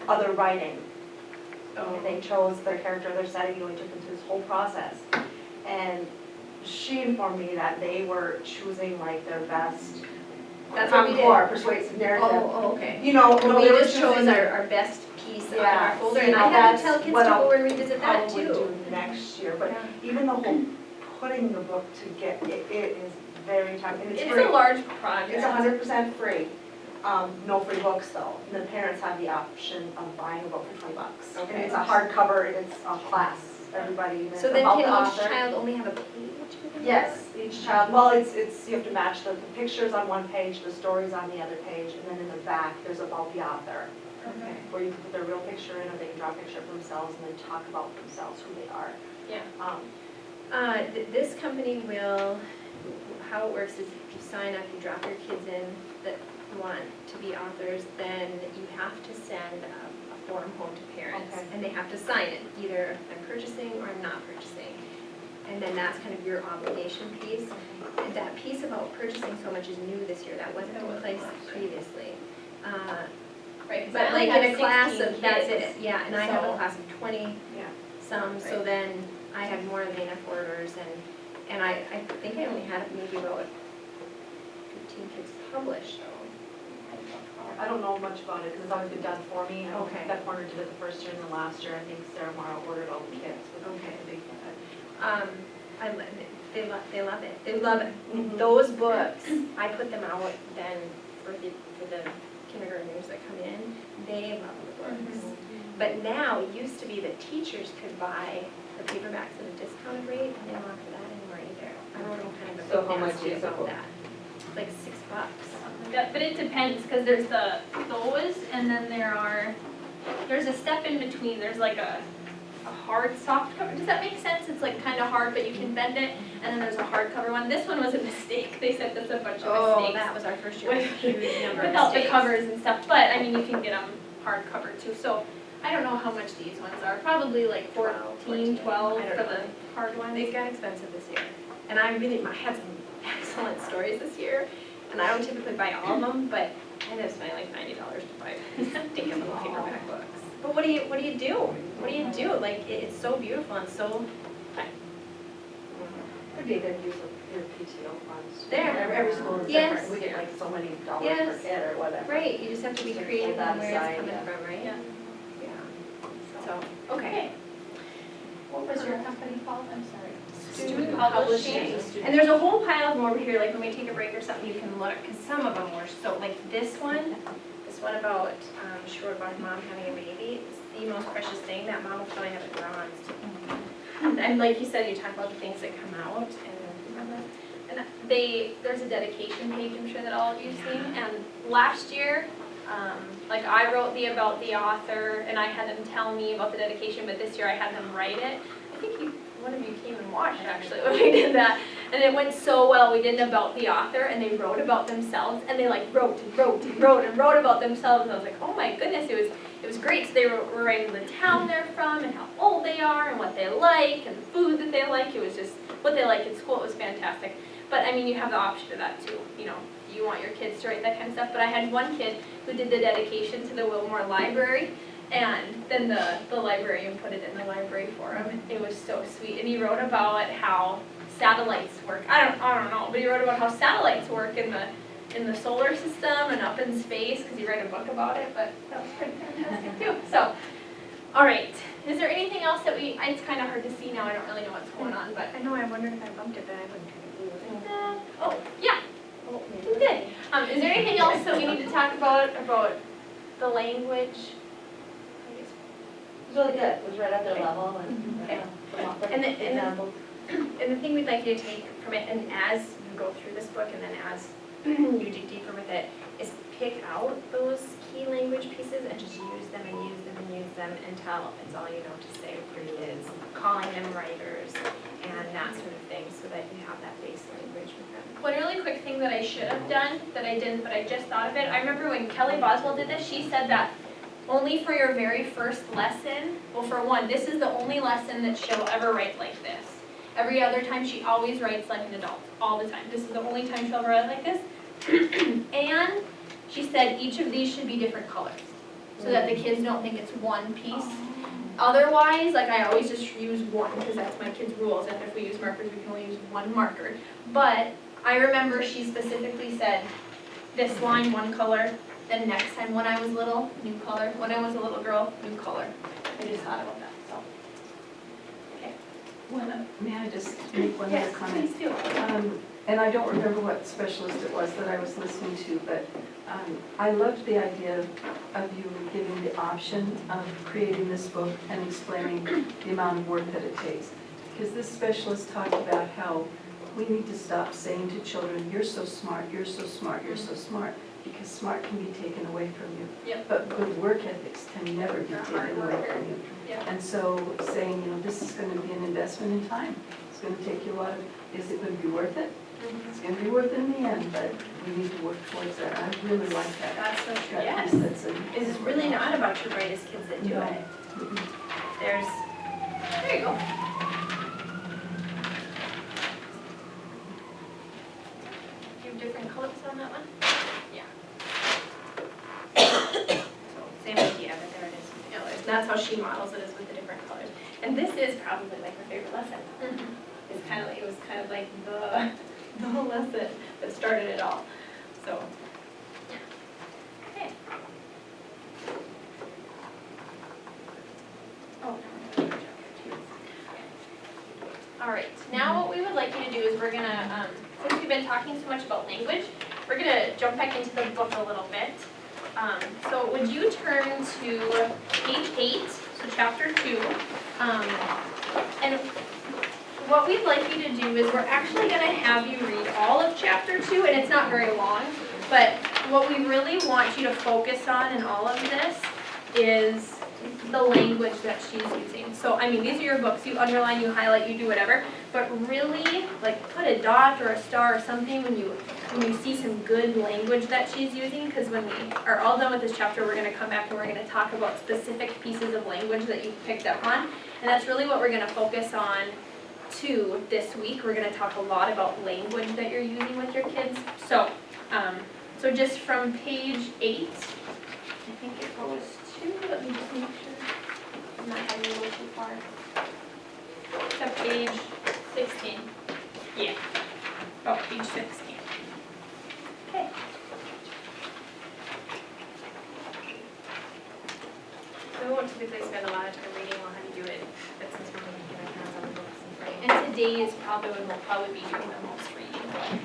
other writing. Oh. They chose their character, their setting, we took them through this whole process. And she informed me that they were choosing like their best That's what we did. encore persuasive narrative. Oh, okay. You know, Well, no, we they were just chose choosing our best piece out of Yeah, our folder, see, and I now had to that's tell kids to what I'll go and revisit that probably too. do next year, but Yeah. even the whole putting the book together, it is very time, and it's It's free. a large project. It's 100% free. No free books though. And the parents have the option of buying a book for $20. And Okay. it's a hardcover and it's a class, everybody, and So it's then about the can each author. child only have a page with them? Yes, each child, well, it's, you have to match the pictures on one page, the stories on the other page, and then in the back, there's about the author, Okay. where you can put their real picture in, or they can draw a picture of themselves and then talk about themselves, who they are. Yeah. This company will, how it works is if you sign up, you drop your kids in that want to be authors, then you have to send a form home to parents. Okay. And they have to sign it, either I'm purchasing or I'm not purchasing. And then that's kind of your obligation piece. And that piece about purchasing so much is new this year, that wasn't in place previously. Right, 'cause But I only like have in a class 16 of, that's kids. it, yeah, and I have a So- class of 20 Yeah. some, so Right. then I had more than enough orders, and I think I only had maybe about 15 kids published, so. I don't know much about it, because it's always been done for me. Okay. That Corner did it the first year and the last year, I think Sarah Morrow ordered all the kits. Okay. The big kit. They love it, they love it. Mhm. Those books, I put them out then for the kindergartners that come in, they love the books. But now, it used to be that teachers could buy the paperbacks at a discounted rate, and they don't offer that anymore either. I don't know kind of So a how much nasty is a about book? that. Like $6. Something like that. But it depends, because there's those, and then there's a step in between. There's like a hard soft cover. Does that make sense? It's like kind of hard, but you can bend it. And then there's a hardcover one. This one was a mistake. They sent us a bunch of Oh, mistakes that was our first year, with- huge number of without the mistakes. covers and stuff. But I mean, you can get them hardcover too. So I don't know how much these ones are. Probably like 14, 12 I for don't the know. hard ones. They got expensive this year. And I had some excellent stories this year. And I don't typically buy all of them, but I ended up spending like $90 to buy stinking little paperback books. But what do you do? What do you do? Like, it's so beautiful and so, Could be a good use of your PTO funds. There. Every school is Yes. different, we get like so many dollars Yes. per kid or whatever. right, you just have to be Just creative pull that on where aside, it's coming yeah. from, right? Yeah. Yeah. So, okay. What was your company called? I'm sorry. Student publishing. And there's a whole pile of them over here, like when we take a break or something, you can look, because some of them were so, like this one about, Shore about mom having a baby, it's the most precious thing, that mom will probably have it bronzed. And like you said, you talk about the things that come out, And there's a dedication page, I'm sure that all of you've seen, and last year, like I wrote about the author, and I had them tell me about the dedication, but this year I had them write it. I think one of you came and watched actually when we did that, and it went so well. We did it about the author, and they wrote about themselves, and they like wrote about themselves, and I was like, oh my goodness, it was great. So they were writing the town they're from, and how old they are, and what they like, and the food that they like. It was just what they like in school. It was fantastic. But I mean, you have the option of that too. You know, you want your kids to write that kind of stuff. But I had one kid who did the dedication to the Wilmore Library, and then the librarian put it in the library for him. It was so sweet. And he wrote about how satellites work. I don't know, but he wrote about how satellites work in the solar system and up in space, because he read a book about it. But that was pretty fantastic too. So, all right. Is there anything else that it's kind of hard to see now. I don't really know what's going on, but I know, I wondered if I bumped it, but I wouldn't kind of move it. oh yeah. You did. Is there anything else that we need to talk about the language? It was really good, it was right at their level and. Okay. And And the thing we'd like you to take from it, and as you go through this book, and then as you dig deeper with it, is pick out those key language pieces and just use them and use them and use them until it's all you know to say what it is, calling them writers and that sort of thing, so that you have that base language with them. One really quick thing that I should have done, that I didn't, but I just thought of it. I remember when Kelly Boswell did this, she said that only for your very first lesson, well, for one, this is the only lesson that she'll ever write like this. Every other time, she always writes like an adult, all the time. This is the only time she'll ever write like this. And she said each of these should be different colors. so that the kids don't think it's one piece. Otherwise, like I always just use one because that's my kids' rules, and if we use markers, we can only use one marker. But I remember she specifically said, this line, one color, then next time when I was little, new color, when I was a little girl, new color. I just thought about that, so. May I just make one other Yes, comment? please do. And I don't remember what specialist it was that I was listening to, but I loved the idea of you giving the option of creating this book and explaining the amount of work that it takes. Because this specialist talked about how we need to stop saying to children, you're so smart, you're so smart, you're so smart, because smart can be taken away from you. Yep. But good work ethics can never be You're a taken hard away worker. from you. Yeah. And so saying, this is going to be an investment in time. It's going to take you a lot of, is it going to be worth it? It's going to be worth it in the end, but we need to work towards that. I really like that. That's so true, That yes. piece that's in- It's really not about your brightest kids that do No. it. Mhm. There you go. Do you have different colors on that one? Same idea, but there it is. Yeah, and that's how she models it, is with the different colors. And this is probably like my favorite lesson. It's kind of like, it was kind of like the lesson that started it all, so. Okay. Oh, no. All right, now what we would like you to do is we're gonna, since we've been talking so much about language, we're gonna jump back into the book a little bit. So would you turn to page 8, so chapter 2, and what we'd like you to do is we're actually gonna have you read all of chapter 2, and it's not very long, but what we really want you to focus on in all of this is the language that she's using. So, I mean, these are your books, you underline, you highlight, you do whatever, but really, like, put a dot or a star or something when you see some good language that she's using, because when we are all done with this chapter, we're gonna come back and we're gonna talk about specific pieces of language that you've picked up on, and that's really what we're gonna focus on too this week. We're gonna talk a lot about language that you're using with your kids. So, so just from page 8, I think it goes to, let me just make sure I'm not having to go too far. To page 16. Yeah. Oh, page 16. Okay. So we won't typically spend a lot of time reading on how to do it, but since we're going to get our hands on the books and writing. And today is probably when we'll probably be doing the most reading.